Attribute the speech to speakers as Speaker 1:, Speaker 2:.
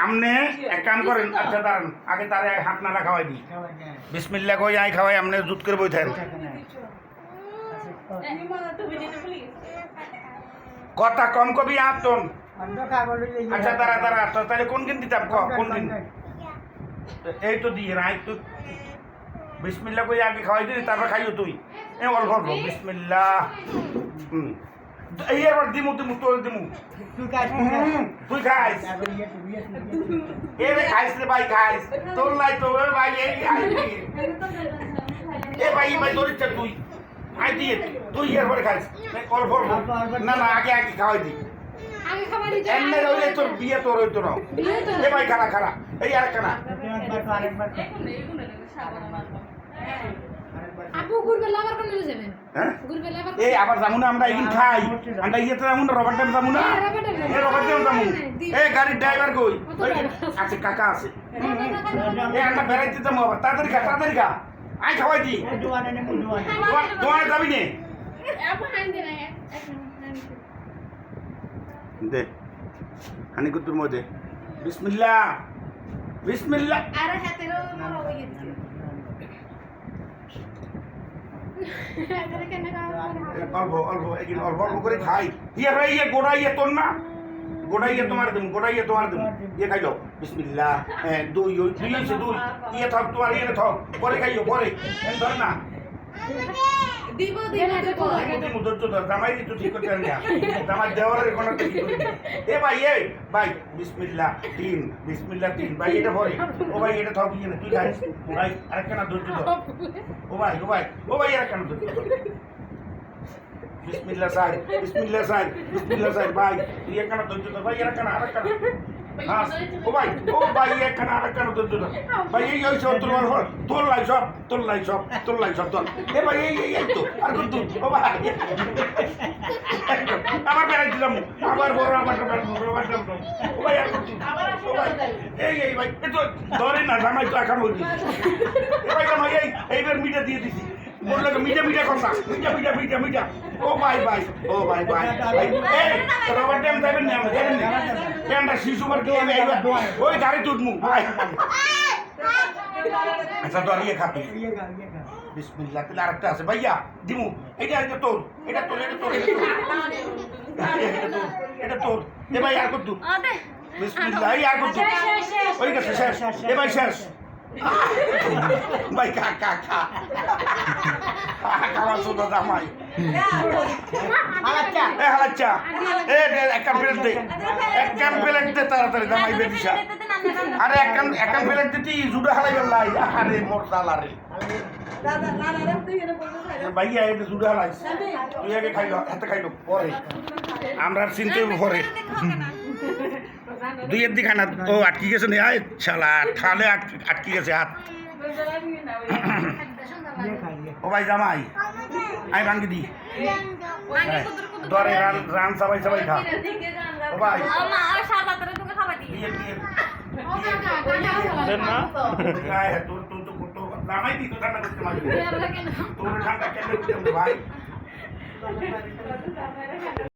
Speaker 1: আমনে এক কাম করেন, আচ্ছা দাঁড়ান, আগে তারে হাত নাড়া খাওয়াই দিই। বিসমিল্লাহ কই আই খাওয়াই, আমনে জুত করে বই থাকেন। কথা কম কবি আতন। আচ্ছা দাঁড়া দাঁড়া, তাহলে কোন দিন দিতাম, কোন দিন? এই তো দিয়ে রাই তো। বিসমিল্লাহ কই আগে খাওয়াই দিলি, তারপর খাইও তুই। এ অল্প অল্প বিসমিল্লাহ। এই এবার দিমু দিমু তোর দিমু। তুই খাইস। এরে খাইস রে ভাই, খাইস। তোর নাই তো ভাই, এই খাইবি। এ ভাই ভাই তোর ইচ্ছা তুই। আই দিয়ে তুই এরপরে খাইস। অল্প অল্প। না না আগে আগে খাওয়াই দি।
Speaker 2: আগে খাবার দিতে
Speaker 1: এমনে হইলে তোর বিয়ে তোর হইতো না। এ ভাই খানা খানা। এই আর খানা।
Speaker 2: আপু ঘুরবে লাভার কোন নিয়ে যাবেন?
Speaker 1: হ্যাঁ?
Speaker 2: ঘুরবে লাভার
Speaker 1: এই আবার যামু না আমরা এখানে খাই। আমরা ইয়েতে যামু না, রবার ড্যাম যামু না। এই রবার ড্যাম যামু। এই গাড়ির ড্রাইভার কই? আছে কাকা আছে। এই আমরা বেড়াইতে যাবো আবার, তাড়াতাড়ি খা তাড়াতাড়ি খা। আই খাওয়াই দি। দোয়ানে যাবি নে?
Speaker 2: আপু হাইন দে না
Speaker 1: দে হানি কুতুর মধ্যে বিসমিল্লাহ বিসমিল্লাহ।
Speaker 2: আরে হাতেরও মারা হই গেছে।
Speaker 1: অল্প অল্প এগিন অল্প অল্প করে খাই। ইয়ে রে ইয়ে গোড়া ইয়ে তোর না, গোড়া ইয়ে তোমার দেবো, গোড়া ইয়ে তোমার দেবো। ইয়ে খাইলো বিসমিল্লাহ। হ্যাঁ দুই ওই দুই আছে দুই। ইয়ে থাক তোমার ইয়ে থাক, পরে খাইও পরে। ধর না
Speaker 2: দিব দিব
Speaker 1: দিমু ধৈর্য ধর, জামাই দিত ঠিক করতে না, জামাই দেওয়ার কোনো ঠিক করতে। এ ভাই এই ভাই বিসমিল্লাহ তিন, বিসমিল্লাহ তিন। ভাই এটা পরে, ও ভাই এটা থাক ইয়ে না, তুই খাইস ভাই। আরেকটা না ধৈর্য ধর। ও ভাই ও ভাই ও ভাই আরেকটা না ধৈর্য ধর। বিসমিল্লাহ সাইড, বিসমিল্লাহ সাইড, বিসমিল্লাহ সাইড। ভাই তুই একখানা ধৈর্য ধর ভাই, আরেকটা না আরেকটা না। হ্যাঁ ও ভাই একখানা আরেকটা না ধৈর্য ধর। ভাই এই ওই সব তোর লাই সব তোর লাই সব তোর লাই সব তোর। এ ভাই এই তো আর কত ও ভাই আবার বেড়াই দিলাম, আবার বড় আমার ও ভাই আর কত ও ভাই এই ভাই এ তো ধরে না, জামাই তো এখন হয়ে গেছে। এ ভাই জামাই এইবার মিটা দিয়ে দিছি, বললো মিঠা মিঠা কথা, মিঠা মিঠা মিঠা মিঠা। ও ভাই ভাই ও ভাই ভাই এই রবার ড্যাম যাবেন না, আমরা যাবেন না। আমরা শিশু বার কে আমি এইবার ওই গাড়ি তুটমু ভাই। আচ্ছা দরিয়ে খাবি বিসমিল্লাহ। তাহলে আরেকটা আছে ভাইয়া দিমু। এটা এটা তোর, এটা তোর, এটা তোর, এটা তোর, এটা তোর। এ ভাই আর কত বিসমিল্লাহ। এই আর কত ওই গেছে শেষ। এ ভাই শেষ ভাই। খা খা খা খাওয়া শুধু জামাই হালাচ্চা। এ এক কান প্লেট দে, এক কান প্লেট দে তাড়াতাড়ি জামাই বেদিসা। আরে এক কান প্লেট দিতি জুড়ে হালাই বেলাই। আরে মোর তালা রে ভাইয়া এটা জুড়ে হালাইস। তুই আগে খাইলো, হাতে খাইলো পরে, আমরা চিনতে পরে। দুইয়ের দিকে না ও আটকি গেছে না, শালা ঠালে আটকি গেছে হাত। ও ভাই জামাই আই ভাঙ্গি দি দরে রান সবাই সবাই খা। ও ভাই তোর তোর তো জামাই দি তো ঠান্ডা করতে মাঝে তোর ঠান্ডা কেন ভাই।